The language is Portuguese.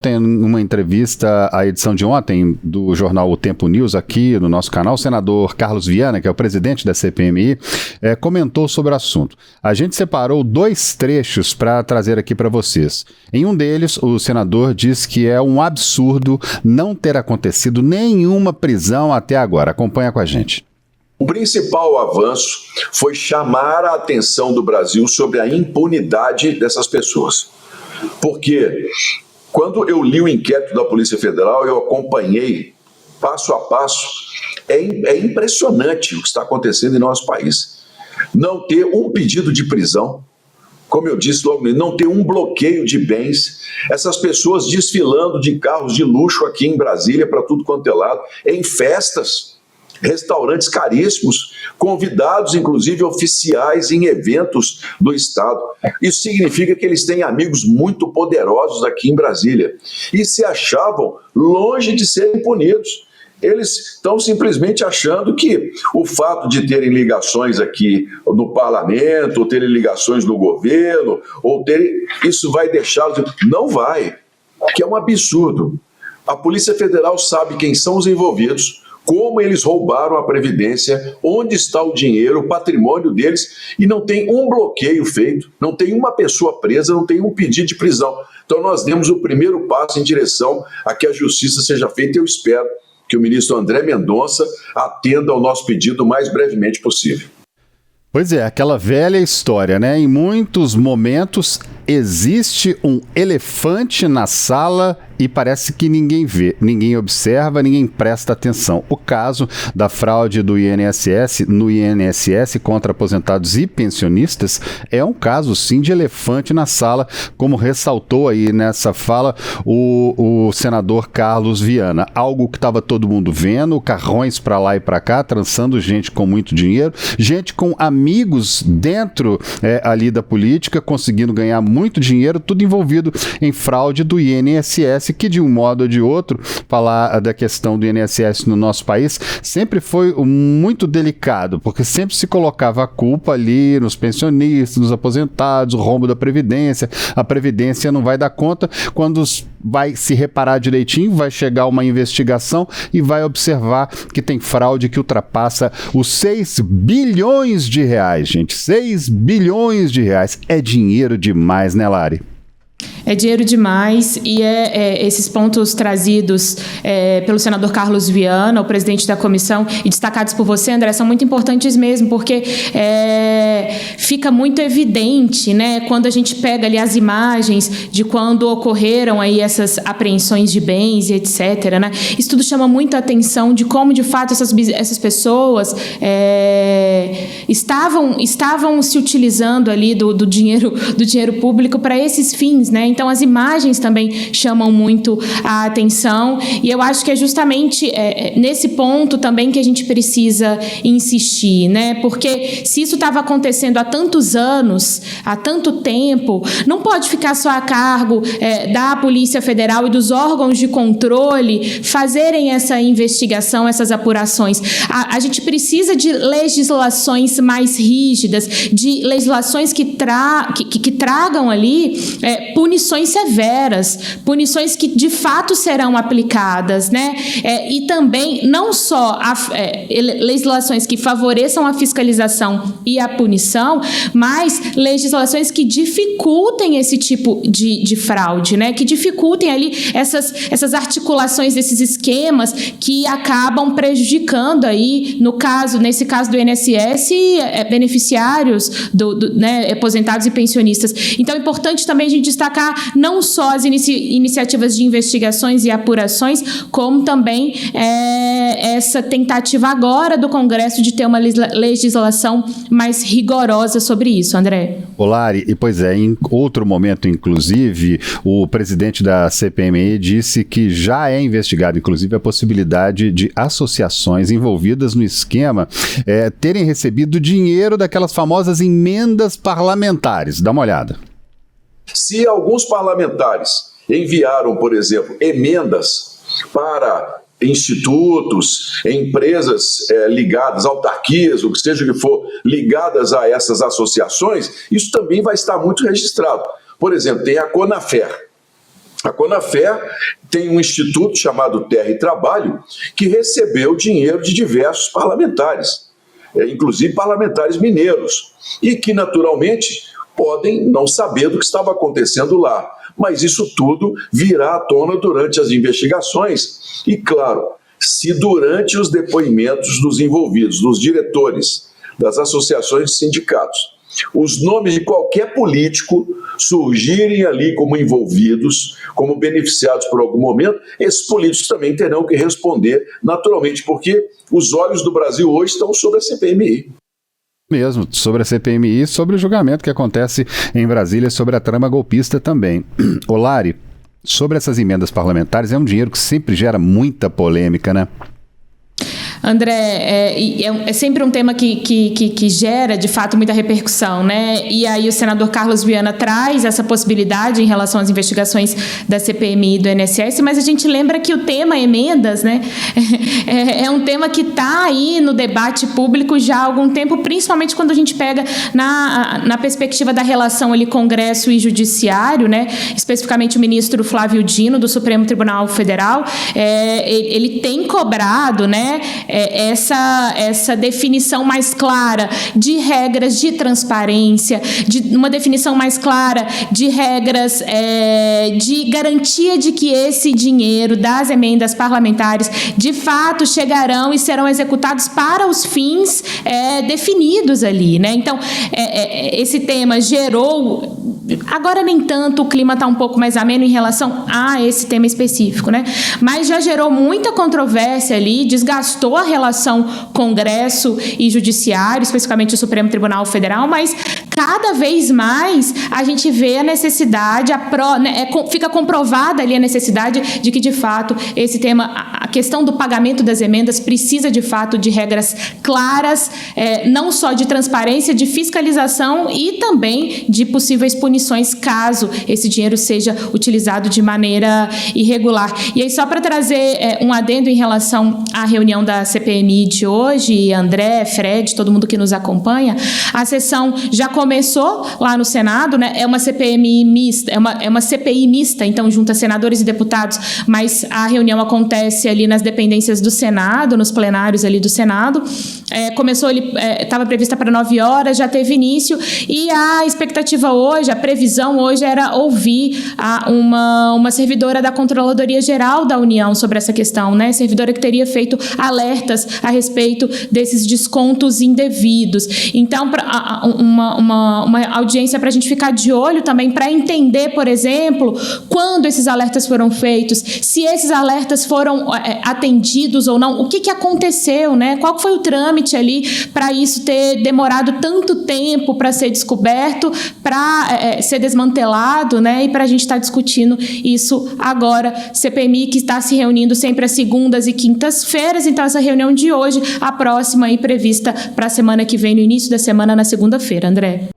Tem uma entrevista, a edição de ontem do jornal O Tempo News, aqui no nosso canal, o senador Carlos Viana, que é o presidente da CPMI, comentou sobre o assunto. A gente separou 2 trechos para trazer aqui para vocês. Em um deles, o senador diz que é um absurdo não ter acontecido nenhuma prisão até agora. Acompanha com a gente. O principal avanço foi chamar a atenção do Brasil sobre a impunidade dessas pessoas. Porque quando eu li o inquérito da Polícia Federal, eu acompanhei passo a passo. É impressionante o que está acontecendo em nosso país. Não ter um pedido de prisão, como eu disse logo, não ter um bloqueio de bens, essas pessoas desfilando de carros de luxo aqui em Brasília para tudo quanto é lado, em festas, restaurantes caríssimos, convidados, inclusive oficiais em eventos do Estado. Isso significa que eles têm amigos muito poderosos aqui em Brasília e se achavam longe de serem punidos. Eles estão simplesmente achando que o fato de terem ligações aqui no parlamento, ou terem ligações no governo, isso vai deixá-los... Não vai, que é um absurdo. A Polícia Federal sabe quem são os envolvidos, como eles roubaram a Previdência, onde está o dinheiro, o patrimônio deles, e não tem um bloqueio feito, não tem uma pessoa presa, não tem um pedido de prisão. Então nós demos o primeiro passo em direção a que a justiça seja feita, e eu espero que o ministro André Mendonça atenda ao nosso pedido o mais brevemente possível. Pois é, aquela velha história, né? Em muitos momentos existe um elefante na sala e parece que ninguém vê, ninguém observa, ninguém presta atenção. O caso da fraude do INSS, no INSS contra aposentados e pensionistas é um caso, sim, de elefante na sala, como ressaltou aí nessa fala o senador Carlos Viana. Algo que estava todo mundo vendo, carrões para lá e para cá, trançando gente com muito dinheiro, gente com amigos dentro ali da política, conseguindo ganhar muito dinheiro, tudo envolvido em fraude do INSS, que de um modo ou de outro, falar da questão do INSS no nosso país sempre foi muito delicado, porque sempre se colocava a culpa ali nos pensionistas, nos aposentados, o rombo da Previdência, a Previdência não vai dar conta. Quando vai se reparar direitinho, vai chegar uma investigação e vai observar que tem fraude que ultrapassa os 6 bilhões de reais, gente. 6 bilhões de reais. É dinheiro demais, né, Lari? É dinheiro demais e esses pontos trazidos pelo senador Carlos Viana, o presidente da comissão, e destacados por você, André, são muito importantes mesmo, porque fica muito evidente, né, quando a gente pega ali as imagens de quando ocorreram aí essas apreensões de bens e etc., né, isso tudo chama muito a atenção de como, de fato, essas pessoas estavam se utilizando ali do dinheiro público para esses fins, né? Então, as imagens também chamam muito a atenção e eu acho que é justamente nesse ponto também que a gente precisa insistir, né? Porque se isso estava acontecendo há tantos anos, há tanto tempo, não pode ficar só a cargo da Polícia Federal e dos órgãos de controle fazerem essa investigação, essas apurações. A gente precisa de legislações mais rígidas, de legislações que tragam ali punições severas, punições que de fato serão aplicadas, né? E também não só legislações que favoreçam a fiscalização e a punição, mas legislações que dificultem esse tipo de fraude, né? Que dificultem ali essas articulações desses esquemas que acabam prejudicando aí, nesse caso do INSS, beneficiários né, aposentados e pensionistas. Então é importante também a gente destacar não só as iniciativas de investigações e apurações, como também essa tentativa agora do Congresso de ter uma legislação mais rigorosa sobre isso, André. Lari, e pois em outro momento, inclusive, o presidente da CPMI disse que já é investigado, inclusive, a possibilidade de associações envolvidas no esquema terem recebido dinheiro daquelas famosas emendas parlamentares. Dá uma olhada. Se alguns parlamentares enviaram, por exemplo, emendas para institutos, empresas ligadas, autarquias, o que seja que for, ligadas a essas associações, isso também vai estar muito registrado. Por exemplo, tem a Conafer. A Conafer tem um instituto chamado Terra e Trabalho que recebeu dinheiro de diversos parlamentares, inclusive parlamentares mineiros, e que naturalmente podem não saber do que estava acontecendo lá, mas isso tudo virá à tona durante as investigações e, claro, se durante os depoimentos dos envolvidos, dos diretores, das associações de sindicatos, os nomes de qualquer político surgirem ali como envolvidos, como beneficiados por algum momento, esses políticos também terão que responder naturalmente, porque os olhos do Brasil hoje estão sobre a CPMI. Mesmo, sobre a CPMI, sobre o julgamento que acontece em Brasília, sobre a trama golpista também. Olari, sobre essas emendas parlamentares, é um dinheiro que sempre gera muita polêmica, né? André, é sempre um tema que gera, de fato, muita repercussão, né? E aí o senador Carlos Viana traz essa possibilidade em relação às investigações da CPMI e do INSS, mas a gente lembra que o tema emendas, né, é um tema que está aí no debate público já há algum tempo, principalmente quando a gente pega na perspectiva da relação ali Congresso e Judiciário, né? Especificamente o ministro Flávio Dino, do Supremo Tribunal Federal, ele tem cobrado, né, essa definição mais clara de regras de transparência, de uma definição mais clara de regras de garantia de que esse dinheiro das emendas parlamentares de fato chegarão e serão executados para os fins definidos ali, né? Então, esse tema gerou... Agora nem tanto, o clima está um pouco mais ameno em relação a esse tema específico, né? Mas já gerou muita controvérsia ali, desgastou a relação Congresso e Judiciário, especificamente o Supremo Tribunal Federal, mas cada vez mais a gente vê a necessidade, fica comprovada ali a necessidade de que, de fato, esse tema, a questão do pagamento das emendas precisa, de fato, de regras claras, não só de transparência, de fiscalização e também de possíveis punições caso esse dinheiro seja utilizado de maneira irregular. E aí, só para trazer um adendo em relação à reunião da CPMI de hoje, André, Fred, todo mundo que nos acompanha, a sessão já começou lá no Senado, né? É uma CPMI mista, é uma CPI mista, então junta senadores e deputados, mas a reunião acontece ali nas dependências do Senado, nos plenários ali do Senado. Começou, estava prevista para 9 horas, já teve início, e a expectativa hoje, a previsão hoje era ouvir uma servidora da Controladoria Geral da União sobre essa questão, né? Servidora que teria feito alertas a respeito desses descontos indevidos. Então, uma audiência para a gente ficar de olho também, para entender, por exemplo, quando esses alertas foram feitos, se esses alertas foram atendidos ou não, o que aconteceu, né? Qual foi o trâmite ali para isso ter demorado tanto tempo para ser descoberto, para ser desmantelado, né? E para a gente estar discutindo isso agora. CPMI que está se reunindo sempre às segundas e quintas-feiras, então essa reunião de hoje, a próxima aí prevista para a semana que vem, no início da semana, na segunda-feira, André.